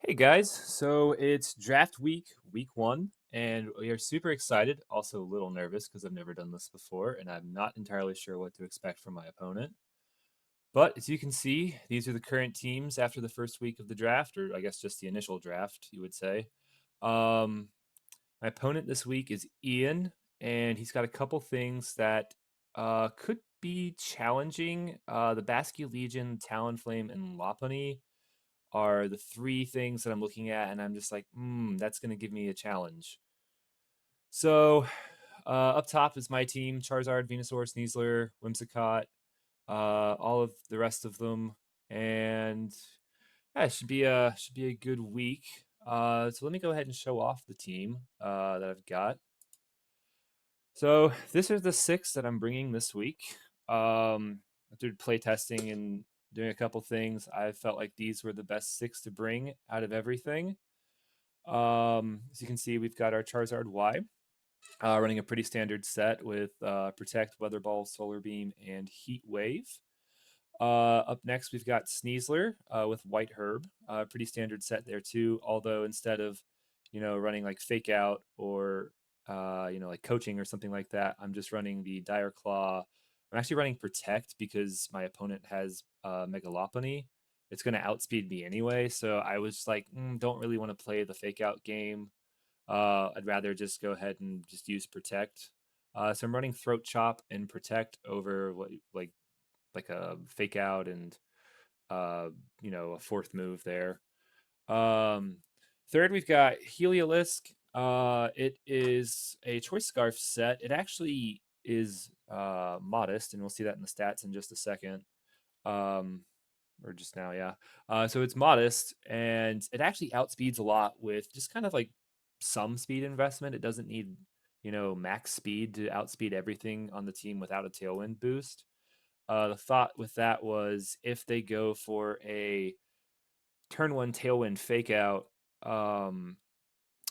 Hey guys, so it's draft week, week one, and we are super excited. Also, a little nervous because I've never done this before, and I'm not entirely sure what to expect from my opponent. But as you can see, these are the current teams after the first week of the draft, or I guess just the initial draft, you would say. Um, my opponent this week is Ian, and he's got a couple things that could be challenging. The Basque Legion, Talonflame, and Lopunny are the three things that I'm looking at, and I'm just like, that's going to give me a challenge. So, up top is my team: Charizard, Venusaur, Sneasler, Whimsicott, all of the rest of them, and yeah, it should be a good week. So let me go ahead and show off the team that I've got. So this is the six that I'm bringing this week. After play testing and doing a couple things, I felt like these were the best six to bring out of everything. As you can see, we've got our Charizard Y, running a pretty standard set with Protect, Weather Ball, Solar Beam, and Heat Wave. Up next, we've got Sneasler with White Herb, pretty standard set there too. Although instead of, running like Fake Out or like Coaching or something like that, I'm just running the Dire Claw. I'm actually running Protect because my opponent has Megalopony. It's going to outspeed me anyway, so I was like, don't really want to play the Fake Out game. I'd rather just go ahead and just use Protect. So I'm running Throat Chop and Protect over what like a Fake Out and uh, a fourth move there. Um, Third, we've got Heliolisk. It is a Choice Scarf set. It actually is modest, and we'll see that in the stats in just a second. Um, or just now, yeah. So it's modest, and it actually outspeeds a lot with just kind of like some speed investment. It doesn't need, max speed to outspeed everything on the team without a tailwind boost. The thought with that was if they go for a turn one tailwind fake out, um,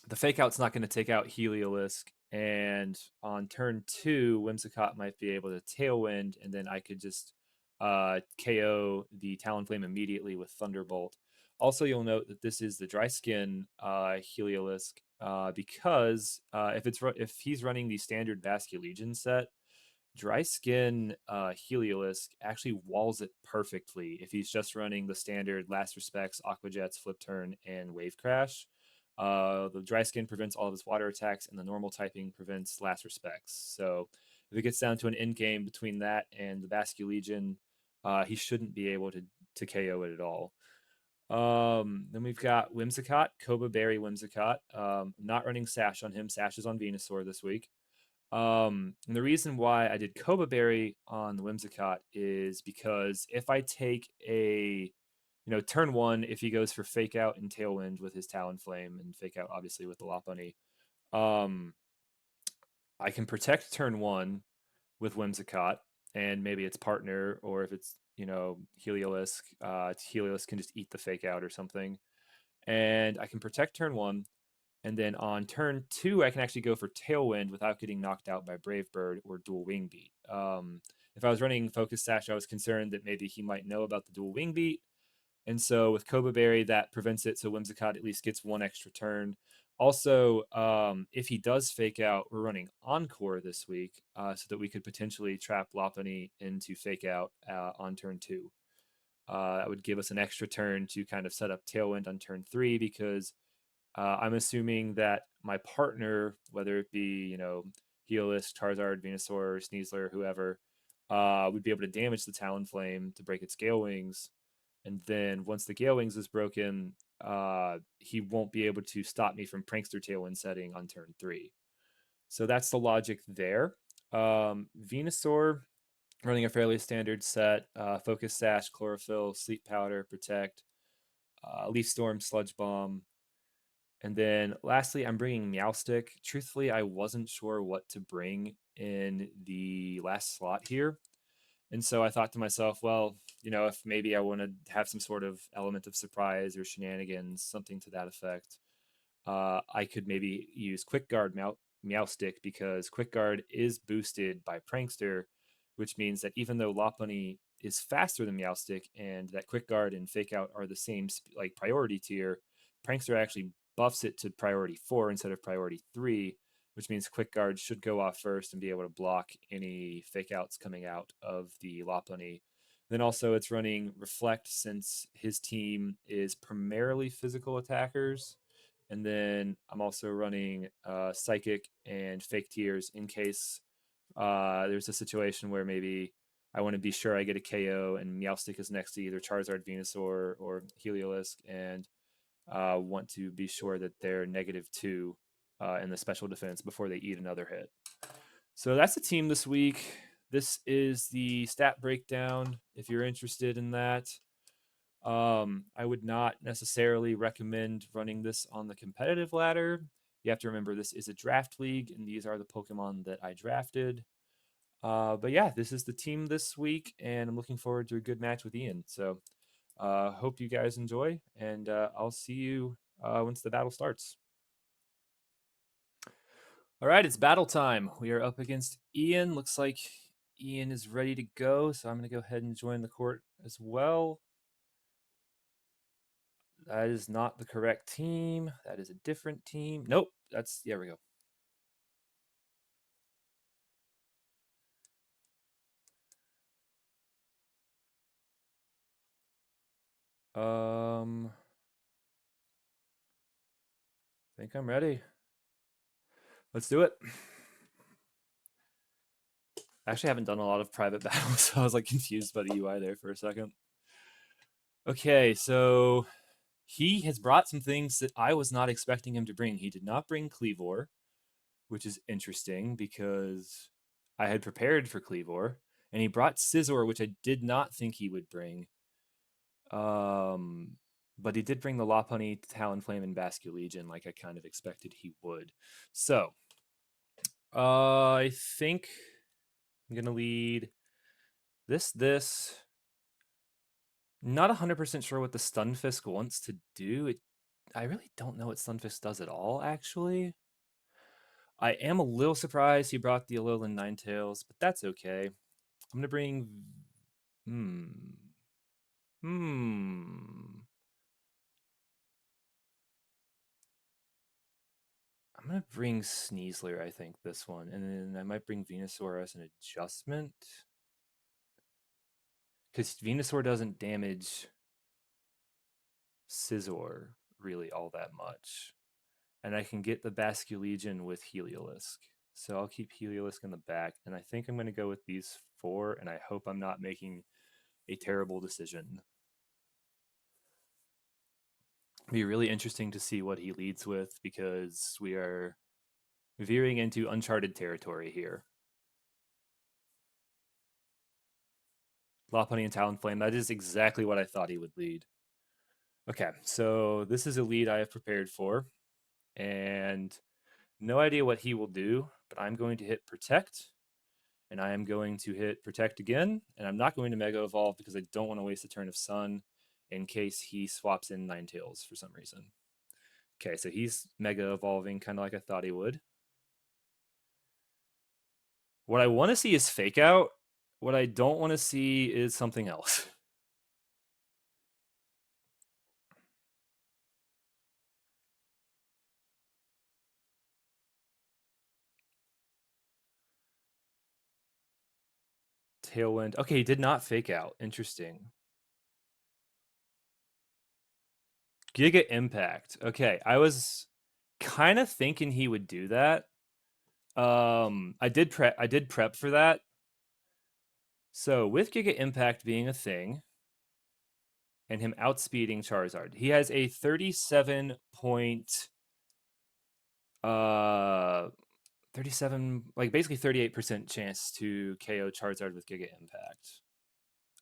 the fake out's not going to take out Heliolisk. And on turn two, Whimsicott might be able to tailwind, and then I could just KO the Talonflame immediately with Thunderbolt. Also, you'll note that this is the dry skin Heliolisk because if he's running the standard Basque Legion set, Dry Skin Heliolisk actually walls it perfectly if he's just running the standard Last Respects, Aqua Jets, Flip Turn, and Wave Crash. The Dry Skin prevents all of his water attacks, and the normal typing prevents Last Respects. So if it gets down to an end game between that and the Basque Legion, he shouldn't be able to KO it at all. Then we've got Whimsicott, Koba Berry Whimsicott. Not running Sash on him. Sash is on Venusaur this week. And the reason why I did Koba Berry on the Whimsicott is because if I take turn one, if he goes for Fake Out and Tailwind with his Talonflame and Fake Out obviously with the Lopunny, um, I can protect turn one with Whimsicott and maybe its partner, or if it's, Heliolisk, Heliolisk can just eat the Fake Out or something. And I can protect turn one, and then on turn two, I can actually go for Tailwind without getting knocked out by Brave Bird or Dual Wing Beat. If I was running Focus Sash, I was concerned that maybe he might know about the Dual Wing Beat. And so with Koba Berry, that prevents it. So Whimsicott at least gets one extra turn. Also, if he does fake out, we're running Encore this week so that we could potentially trap Lopunny into fake out on turn two. That would give us an extra turn to kind of set up Tailwind on turn three because I'm assuming that my partner, whether it be, Healist, Charizard, Venusaur, Sneasler, whoever, would be able to damage the Talonflame to break its Gale Wings. And then once the Gale Wings is broken, he won't be able to stop me from Prankster Tailwind setting on turn three. So that's the logic there. Venusaur running a fairly standard set: Focus Sash, Chlorophyll, Sleep Powder, Protect, Leaf Storm, Sludge Bomb, and then lastly, I'm bringing Meowstic. Truthfully, I wasn't sure what to bring in the last slot here. And so I thought to myself, well, if maybe I want to have some sort of element of surprise or shenanigans, something to that effect, I could maybe use Quick Guard Meowstic because Quick Guard is boosted by Prankster, which means that even though Lopunny is faster than Meowstic and that Quick Guard and Fake Out are the same like priority tier, Prankster actually buffs it to priority 4 instead of priority 3, which means Quick Guard should go off first and be able to block any fake outs coming out of the Lopunny. Then also it's running Reflect since his team is primarily physical attackers. And then I'm also running Psychic and Fake Tears in case there's a situation where maybe I want to be sure I get a KO and Meowstic is next to either Charizard, Venusaur, or Heliolisk, and want to be sure that they're -2 in the special defense before they eat another hit. So that's the team this week. This is the stat breakdown if you're interested in that. I would not necessarily recommend running this on the competitive ladder. You have to remember this is a draft league, and these are the Pokemon that I drafted. But yeah, this is the team this week, and I'm looking forward to a good match with Ian. So hope you guys enjoy, and I'll see you once the battle starts. All right, it's battle time. We are up against Ian. Looks like Ian is ready to go, so I'm going to go ahead and join the court as well. That is not the correct team. That is a different team. Nope, there we go. I think I'm ready. Let's do it. I actually haven't done a lot of private battles, so I was like confused by the UI there for a second. Okay, so he has brought some things that I was not expecting him to bring. He did not bring Kleavor, which is interesting because I had prepared for Kleavor, and he brought Scizor, which I did not think he would bring. But he did bring the Lopunny, Talonflame, and Basculegion, like I kind of expected he would. So, I think I'm gonna lead this. Not 100% sure what the Stunfisk wants to do. I really don't know what Stunfisk does at all, actually. I am a little surprised he brought the Alolan Ninetales, but that's okay. I'm going to bring... I'm going to bring Sneasler, I think, this one. And then I might bring Venusaur as an adjustment. Because Venusaur doesn't damage Scizor really all that much. And I can get the Basculegion with Heliolisk. So I'll keep Heliolisk in the back. And I think I'm going to go with these 4, and I hope I'm not making a terrible decision. It'll be really interesting to see what he leads with because we are veering into uncharted territory here. Lopunny and Talonflame, that is exactly what I thought he would lead. Okay, so this is a lead I have prepared for, and no idea what he will do, but I'm going to hit Protect, and I am going to hit Protect again, and I'm not going to Mega Evolve because I don't want to waste a turn of Sun in case he swaps in Ninetales for some reason. Okay, so he's Mega Evolving, kind of like I thought he would. What I want to see is Fake Out. What I don't want to see is something else. Tailwind. Okay, he did not Fake Out. Interesting. Giga Impact. Okay, I was kind of thinking he would do that. I did prep for that. So with Giga Impact being a thing, and him outspeeding Charizard, he has a 37 point 37, like basically 38% chance to KO Charizard with Giga Impact.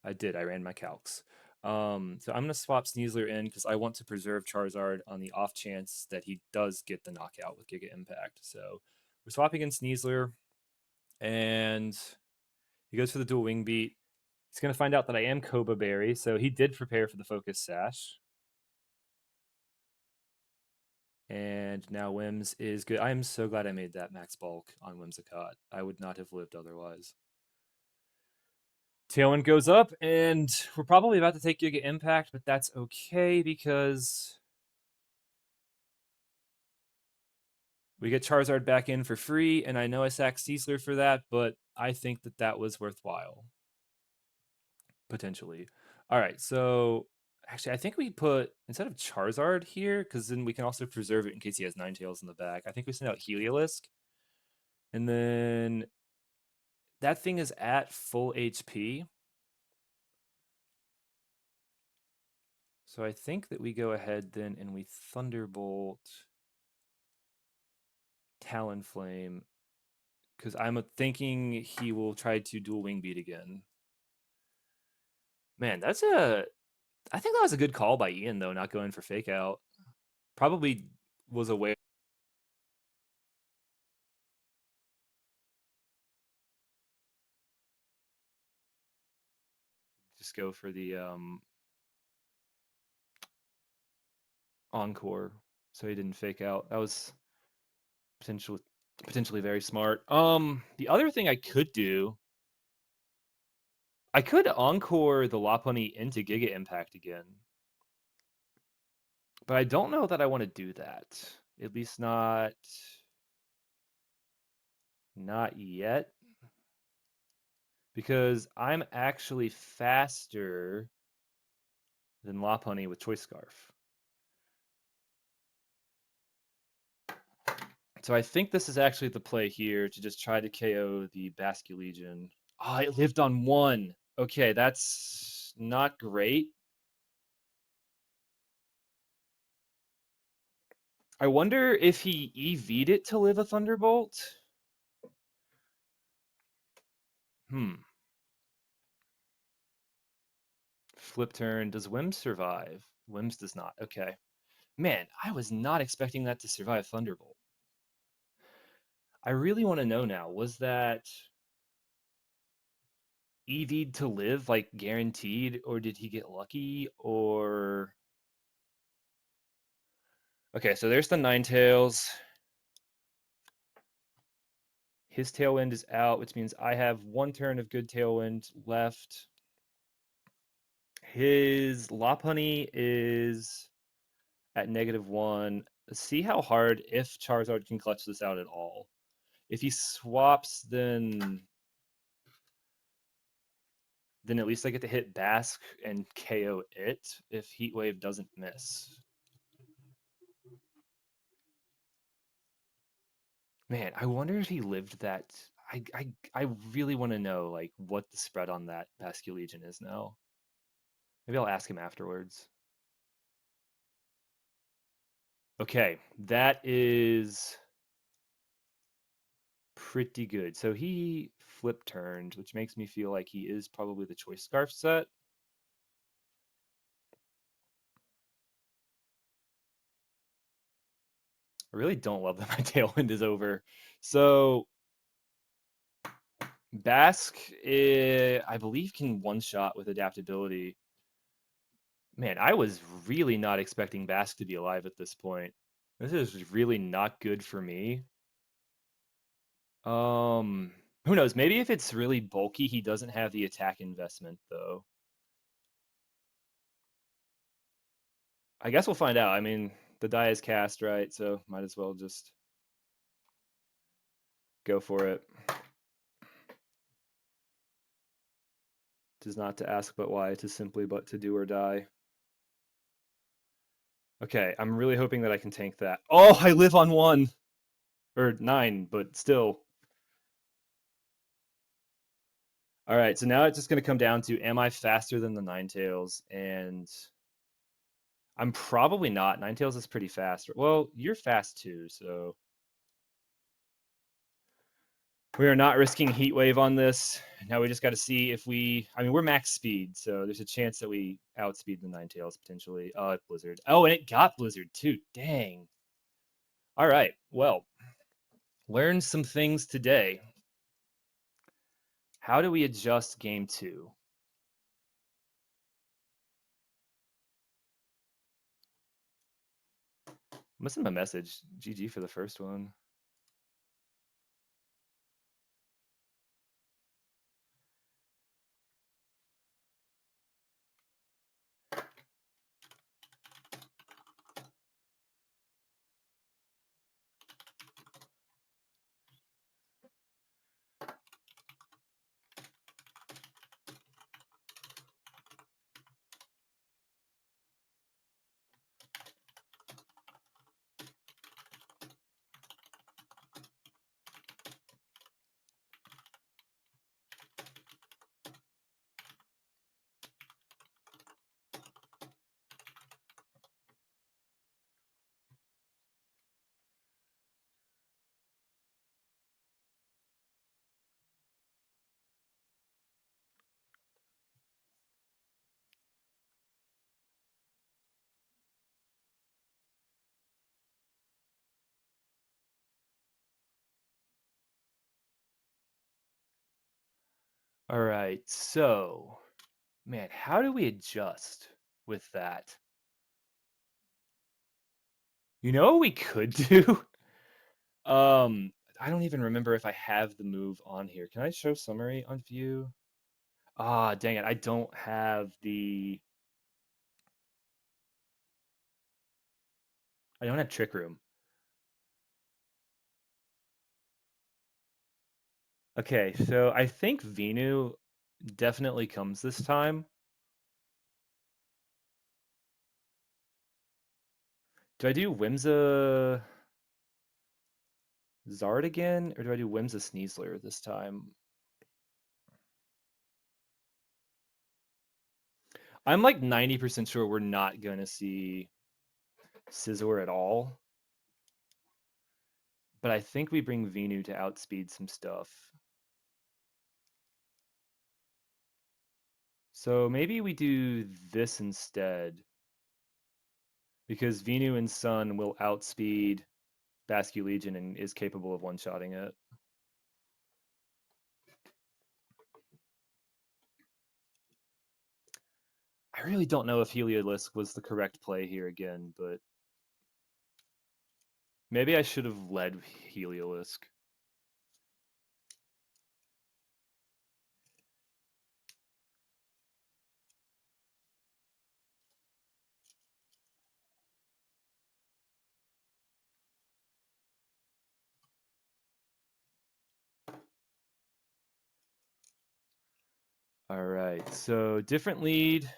I ran my calcs. So I'm gonna swap Sneasler in because I want to preserve Charizard on the off chance that he does get the knockout with Giga Impact. So we're swapping in Sneasler, and he goes for the dual wing beat. He's gonna find out that I am Koba Berry, so he did prepare for the Focus Sash. And now Wims is good. I am so glad I made that max bulk on Whimsicott. I would not have lived otherwise. Tailwind goes up, and we're probably about to take Giga Impact, but that's okay because We get Charizard back in for free, and I know I sacked Cecil for that, but I think that that was worthwhile. Potentially. All right, so actually, I think we put, instead of Charizard here, because then we can also preserve it in case he has Ninetales in the back, I think we send out Heliolisk. And then that thing is at full HP. So I think that we go ahead then and we Thunderbolt Talonflame, because I'm thinking he will try to dual Wing Beat again. Man, I think that was a good call by Ian, though, not going for Fake Out. Probably was aware. Just go for the Encore, so he didn't Fake Out. That was potentially very smart. The other thing I could do, I could Encore the Lopunny into Giga Impact again, but I don't know that I want to do that. At least not yet, because I'm actually faster than Lopunny with Choice Scarf. So I think this is actually the play here to just try to KO the Basculegion. Oh, it lived on 1. Okay, that's not great. I wonder if he EV'd it to live a Thunderbolt. Flip turn. Does Wims survive? Wims does not. Okay. Man, I was not expecting that to survive Thunderbolt. I really want to know now, was that EV'd to live, like, guaranteed, or did he get lucky, or... Okay, so there's the Ninetales. His Tailwind is out, which means I have 1 turn of good Tailwind left. His Lopunny is at -1. See how hard, if Charizard can clutch this out at all. If he swaps, then at least I get to hit Basque and KO it if Heat Wave doesn't miss. Man, I wonder if he lived that. I really want to know, like, what the spread on that Basculegion is now. Maybe I'll ask him afterwards. Okay, that is pretty good. So he flip turned, which makes me feel like he is probably the Choice Scarf set. I really don't love that my Tailwind is over. So Basque, I believe, can one-shot with adaptability. Man, I was really not expecting Basque to be alive at this point. This is really not good for me. Who knows? Maybe if it's really bulky, he doesn't have the attack investment, though. I guess we'll find out. I mean, the die is cast, right? So might as well just go for it. Tis not to ask but why, tis simply but to do or die. Okay, I'm really hoping that I can tank that. Oh, I live on 1! Or 9, but still. Alright, so now it's just going to come down to, am I faster than the Ninetales? And I'm probably not. Ninetales is pretty fast. Well, you're fast too, so... We are not risking Heat Wave on this. Now we just got to see if we... I mean, we're max speed, so there's a chance that we outspeed the Ninetales, potentially. Blizzard. Oh, and it got Blizzard, too. Dang. All right, well, learned some things today. How do we adjust game 2? I'm gonna send him a message. GG for the first one. All right, so man, how do we adjust with that? You know what we could do? Um, I don't even remember if I have the move on here. Can I show summary on view? Ah, dang it. I don't have I don't have Trick Room. Okay, so I think Venu definitely comes this time. Do I do Whimsa Zard again, or do I do Whimsa Sneasler this time? I'm like 90% sure we're not going to see Scizor at all, but I think we bring Venu to outspeed some stuff. So maybe we do this instead, because Venu and Sun will outspeed Basculegion and is capable of one-shotting it. I really don't know if Heliolisk was the correct play here again, but maybe I should have led Heliolisk. All right, so different lead.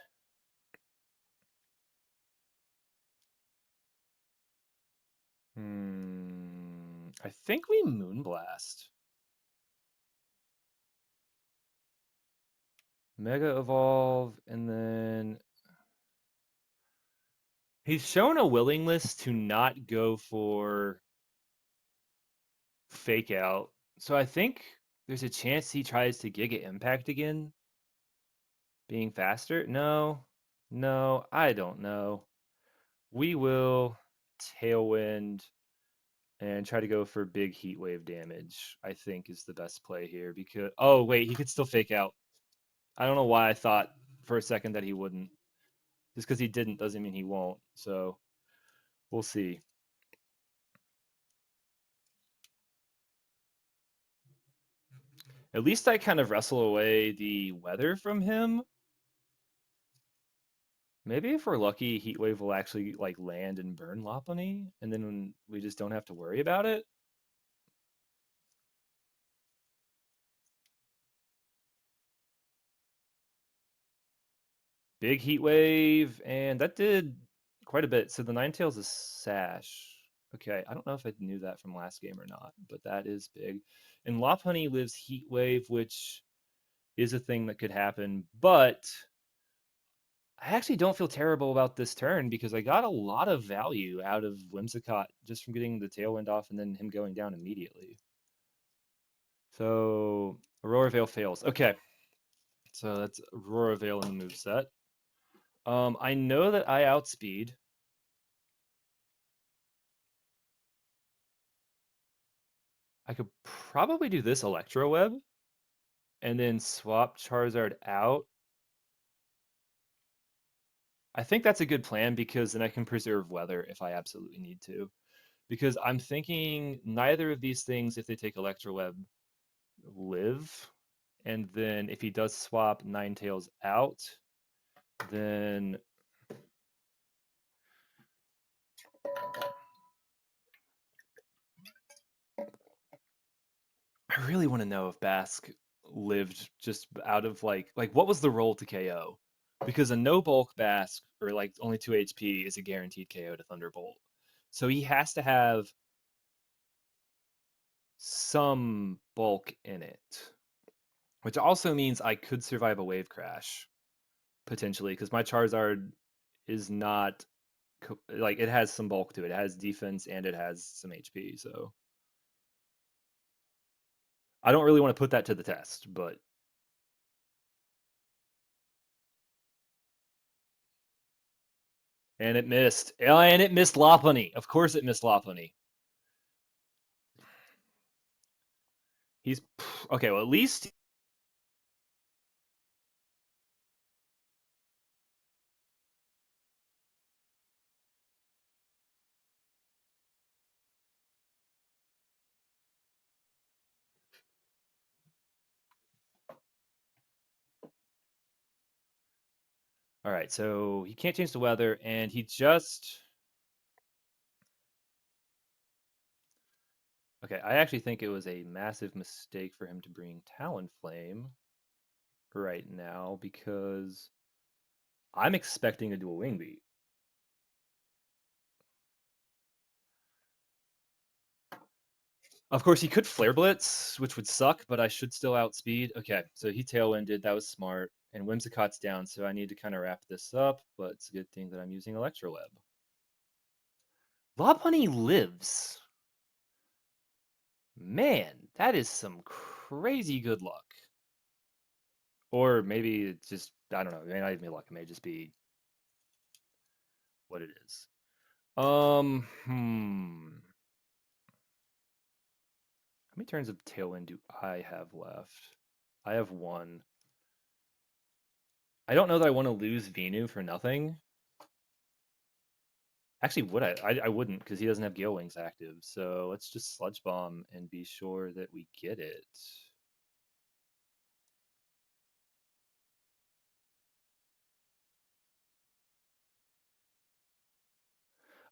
I think we Moonblast. Mega Evolve, and then he's shown a willingness to not go for Fake Out. So I think there's a chance he tries to Giga Impact again, being faster. No, I don't know. We will Tailwind and try to go for big Heat Wave damage, I think is the best play here because... Oh, wait, he could still Fake Out. I don't know why I thought for a second that he wouldn't. Just because he didn't doesn't mean he won't. So we'll see. At least I kind of wrestle away the weather from him. Maybe if we're lucky, Heat Wave will actually like land and burn Lopunny, and then we just don't have to worry about it. Big Heat Wave, and that did quite a bit. So the Ninetales is Sash. Okay, I don't know if I knew that from last game or not, but that is big. And Lopunny lives Heat Wave, which is a thing that could happen, but I actually don't feel terrible about this turn because I got a lot of value out of Whimsicott just from getting the Tailwind off and then him going down immediately. So Aurora Veil fails. Okay, so that's Aurora Veil in the move set. I know that I outspeed. I could probably do this Electro Web and then swap Charizard out. I think that's a good plan because then I can preserve weather if I absolutely need to. Because I'm thinking neither of these things, if they take Electro Web, live. And then if he does swap Ninetales out, then I really want to know if Bask lived just out of like what was the roll to KO? Because a no bulk Bask or like only 2 HP is a guaranteed KO to Thunderbolt. So he has to have some bulk in it. Which also means I could survive a wave crash potentially because my Charizard is not like it has some bulk to it. It has defense and it has some HP, so I don't really want to put that to the test, but and it missed. And it missed Lopunny. Of course it missed Lopunny. He's okay, well at least All right, so he can't change the weather, and he just. Okay, I actually think it was a massive mistake for him to bring Talonflame right now because I'm expecting to do a Wing Beat. Of course, he could Flare Blitz, which would suck, but I should still outspeed. Okay, so he Tailwinded. That was smart. And Whimsicott's down, so I need to kind of wrap this up, but it's a good thing that I'm using Electroweb. Lopunny lives. Man, that is some crazy good luck. Or maybe it's just, I don't know. It may not even be luck. It may just be what it is. How many turns of Tailwind do I have left? I have one. I don't know that I want to lose Venu for nothing. Actually, would I? I wouldn't because he doesn't have Gale Wings active. So let's just Sludge Bomb and be sure that we get it.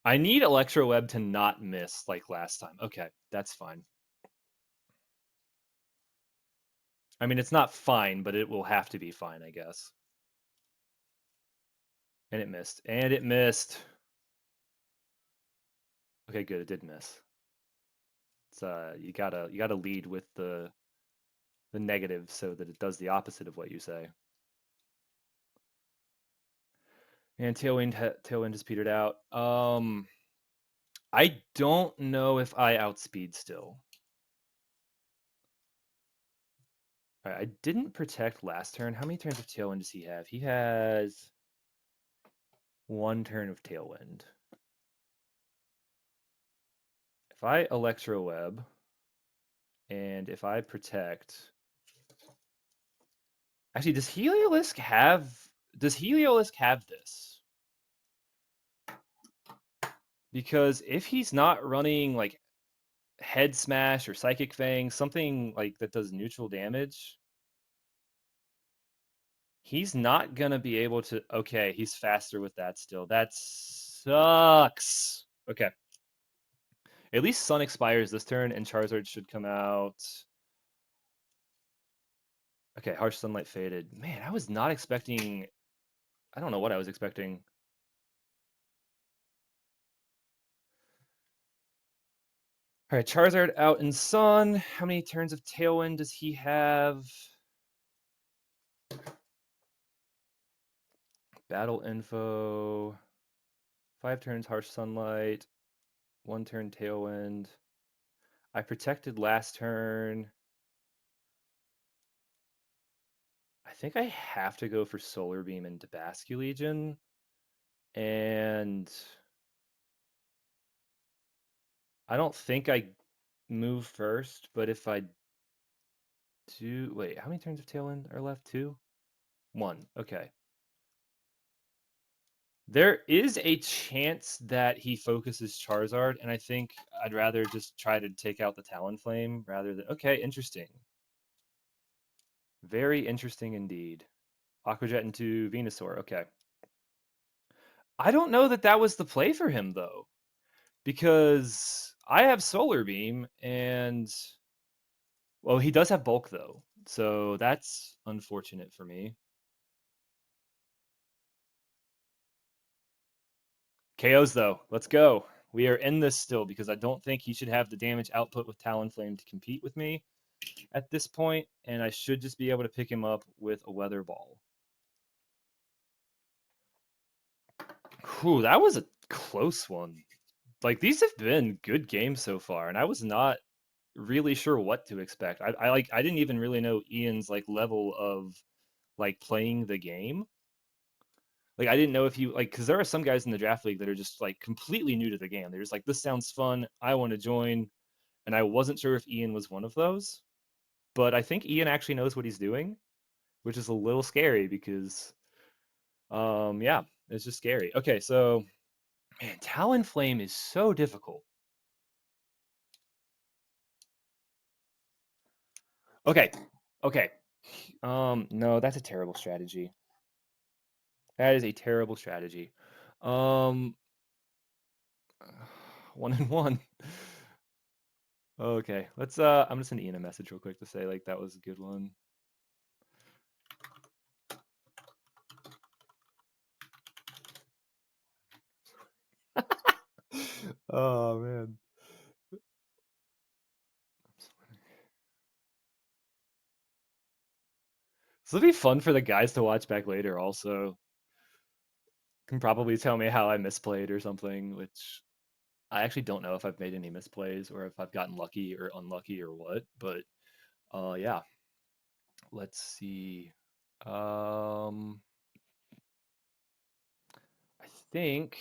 I need Electroweb to not miss like last time. Okay, that's fine. I mean, it's not fine, but it will have to be fine, I guess. And it missed. And it missed. Okay, good. It did miss. It's you gotta lead with the negative so that it does the opposite of what you say. And Tailwind has petered out. I don't know if I outspeed still. All right, I didn't protect last turn. How many turns of Tailwind does he have? He has one turn of Tailwind. If I Electroweb and if I protect, actually, does Heliolisk have this? Because if he's not running like Head Smash or Psychic Fang, something like that does neutral damage, he's not gonna be able to. Okay, he's faster with that still. That sucks. Okay. At least Sun expires this turn, and Charizard should come out. Okay, Harsh Sunlight faded. Man, I was not expecting. I don't know what I was expecting. All right, Charizard out in Sun. How many turns of Tailwind does he have? Battle info. 5 turns Harsh Sunlight. 1 turn Tailwind. I protected last turn. I think I have to go for Solar Beam and Tabasco Legion. And I don't think I move first, but if I do. Wait, how many turns of Tailwind are left? 2? 1. Okay. There is a chance that he focuses Charizard, and I think I'd rather just try to take out the Talonflame rather than. Okay, interesting. Very interesting indeed. Aquajet into Venusaur. Okay. I don't know that that was the play for him, though, because I have Solar Beam, and. Well, he does have Bulk, though, so that's unfortunate for me. KOs, though. Let's go. We are in this still because I don't think he should have the damage output with Talonflame to compete with me at this point, and I should just be able to pick him up with a Weather Ball. Whew, that was a close one. Like, these have been good games so far, and I was not really sure what to expect. I didn't even really know Ian's like level of like playing the game. Like I didn't know if you like because there are some guys in the draft league that are just like completely new to the game. They're just like, this sounds fun. I want to join. And I wasn't sure if Ian was one of those. But I think Ian actually knows what he's doing, which is a little scary because yeah, it's just scary. Okay, so man, Talonflame is so difficult. Okay. Okay. No, that's a terrible strategy. That is a terrible strategy. Um, 1 and 1. Okay, let's, I'm gonna send Ian a message real quick to say, like, that was a good one. Oh, man. This will be fun for the guys to watch back later also. Can probably tell me how I misplayed or something, which I actually don't know if I've made any misplays or if I've gotten lucky or unlucky or what, but, yeah. Let's see. Um, I think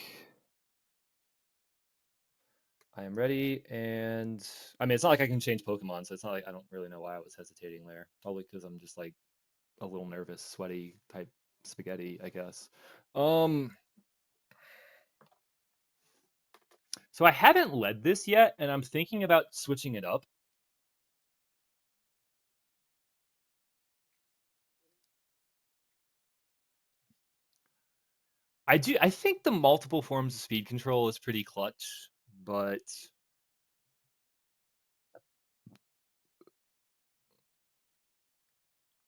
I am ready, and I mean, it's not like I can change Pokemon, so it's not like I don't really know why I was hesitating there. Probably because I'm just like a little nervous, sweaty type spaghetti, I guess. Um, so I haven't led this yet, and I'm thinking about switching it up. I think the multiple forms of speed control is pretty clutch, but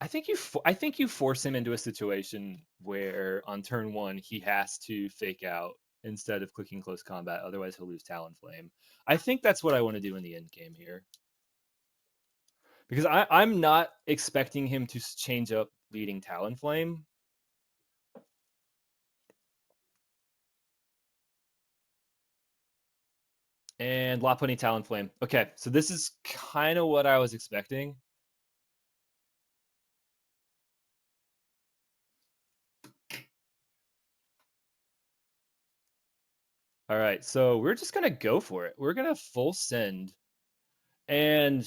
I think you force him into a situation where on turn 1 he has to fake out instead of clicking close combat, otherwise he'll lose Talonflame. I think that's what I want to do in the end game here. Because I'm not expecting him to change up leading Talonflame. And Lopunny Talonflame. Okay, so this is kind of what I was expecting. All right, so we're just gonna go for it. We're gonna full send, and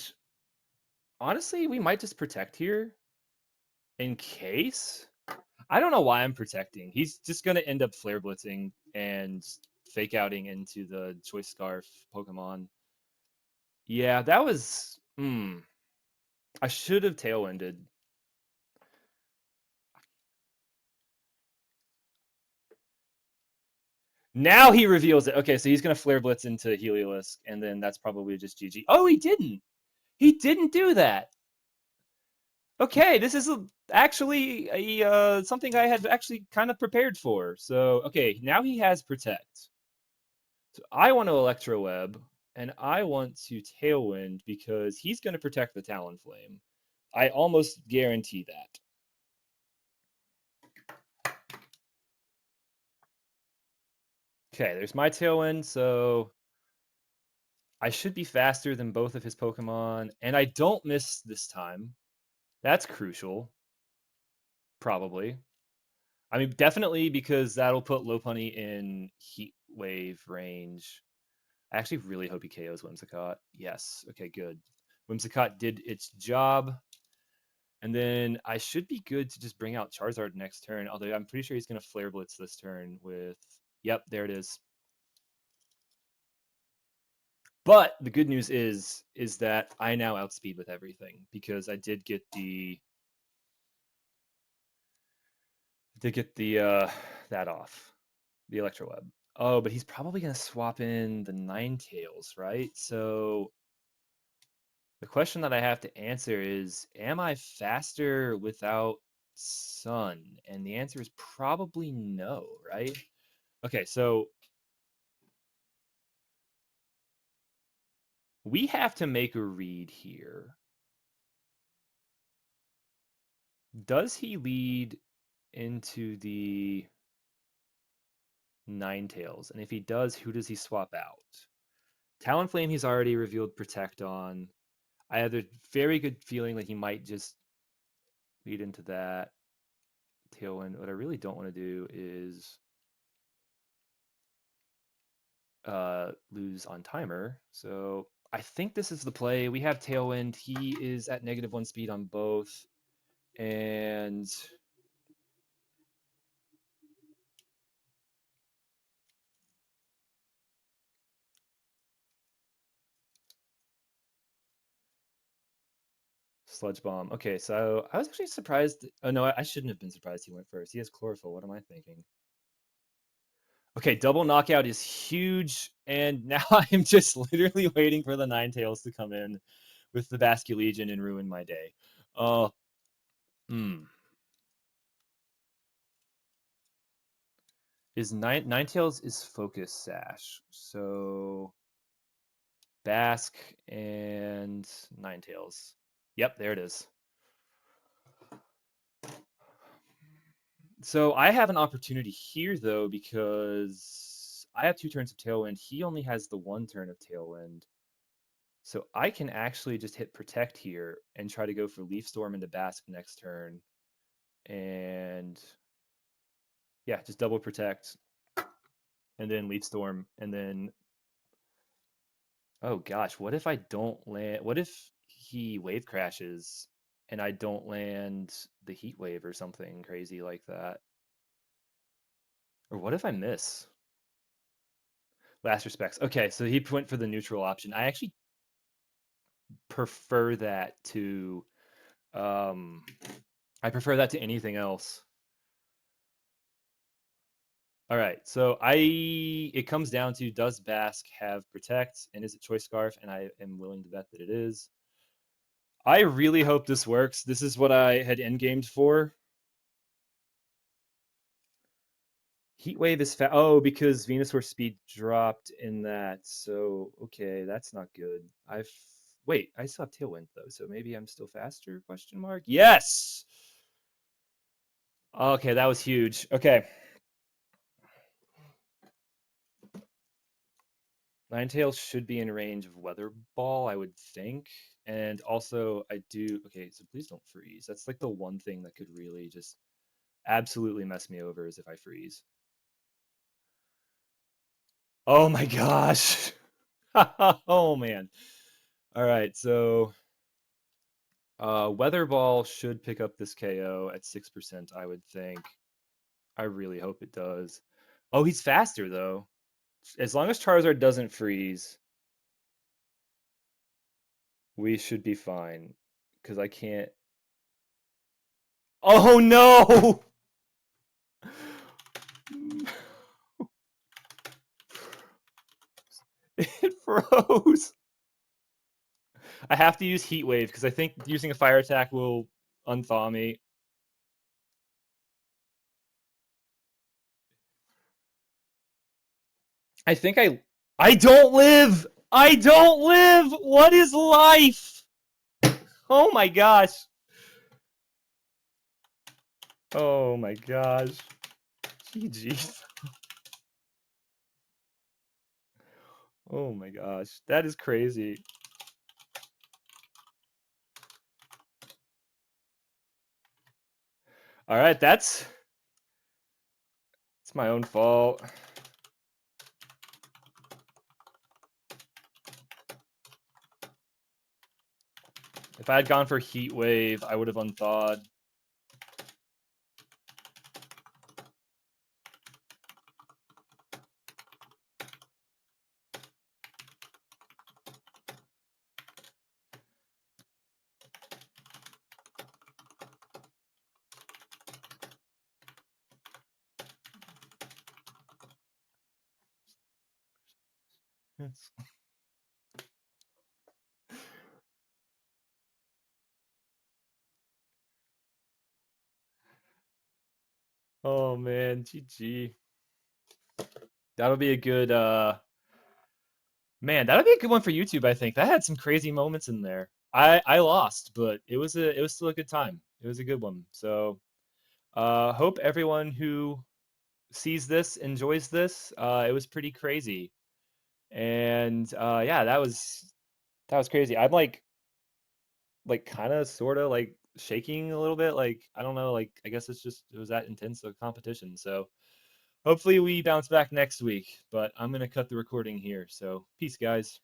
honestly, we might just protect here in case. I don't know why I'm protecting. He's just gonna end up flare blitzing and fake outing into the choice scarf Pokemon. Yeah, that was. I should have tailwinded. Now he reveals it. Okay, so he's gonna flare blitz into Heliolisk, and then that's probably just GG. Oh, he didn't. He didn't do that. Okay, this is actually something I had actually kind of prepared for. So okay, now he has protect. So I want to Electro Web, and I want to Tailwind because he's going to protect the Talonflame. I almost guarantee that. Okay, there's my Tailwind, so I should be faster than both of his Pokemon, and I don't miss this time. That's crucial, probably. I mean, definitely because that'll put Lopunny in Heat Wave range. I actually really hope he KOs Whimsicott. Yes. Okay, good. Whimsicott did its job. And then I should be good to just bring out Charizard next turn, although I'm pretty sure he's going to Flare Blitz this turn with... Yep, there it is. But the good news is that I now outspeed with everything because I did get the... that off. The Electro Web. Oh, but he's probably going to swap in the Ninetales, right? So the question that I have to answer is, am I faster without Sun? And the answer is probably no, right? Okay, so we have to make a read here. Does he lead into the Ninetales? And if he does, who does he swap out? Talonflame, he's already revealed Protect on. I have a very good feeling that he might just lead into that Tailwind. What I really don't want to do is lose on timer. So I think this is the play. We have Tailwind. He is at -1 speed on both. And Sludge Bomb. Okay, so I was actually surprised. Oh no, I shouldn't have been surprised he went first. He has Chlorophyll. What am I thinking? Okay, double knockout is huge, and now I'm just literally waiting for the Ninetales to come in with the Basculegion and ruin my day. Uh, hmm. Is Ninetales is Focus Sash, so Basque and Ninetales. Yep, there it is. So I have an opportunity here though because I have 2 turns of Tailwind. He only has the 1 turn of Tailwind. So I can actually just hit Protect here and try to go for Leaf Storm into Basque next turn. And yeah, just double Protect and then Leaf Storm and then oh gosh, what if I don't land? What if he wave crashes and I don't land the Heat Wave or something crazy like that? Or what if I miss? Last respects. Okay, so he went for the neutral option. I actually prefer that to um I prefer that to anything else. All right, so it comes down to does Basque have Protect and is it Choice Scarf, and I am willing to bet that it is. I really hope this works. This is what I had endgamed for. Heat Wave is oh, because Venusaur speed dropped in that. So okay, that's not good. Wait, I still have Tailwind though, so maybe I'm still faster? Question mark. Yes. Okay, that was huge. Okay. Ninetales should be in range of Weather Ball, I would think. And also, I do. Okay, so please don't freeze. That's like the one thing that could really just absolutely mess me over is if I freeze. Oh my gosh. Oh man. All right, so Weather Ball should pick up this KO at 6%, I would think. I really hope it does. Oh, he's faster though. As long as Charizard doesn't freeze, we should be fine. Because I can't. Oh no! It froze. I have to use Heat Wave because I think using a fire attack will unthaw me. I think I don't live. I don't live. What is life? Oh my gosh. Oh my gosh. GG. Oh my gosh. That is crazy. All right, that's my own fault. If I had gone for Heat Wave, I would have unthawed. Oh man, GG. That'll be a good man, that'll be a good one for YouTube, I think. That had some crazy moments in there. I lost, but it was still a good time. It was a good one. So hope everyone who sees this enjoys this. It was pretty crazy. And yeah, that was crazy. I'm like kind of sort of like shaking a little bit. Like I don't know, like I guess it was that intense of competition. So hopefully we bounce back next week, but I'm gonna cut the recording here. So peace guys.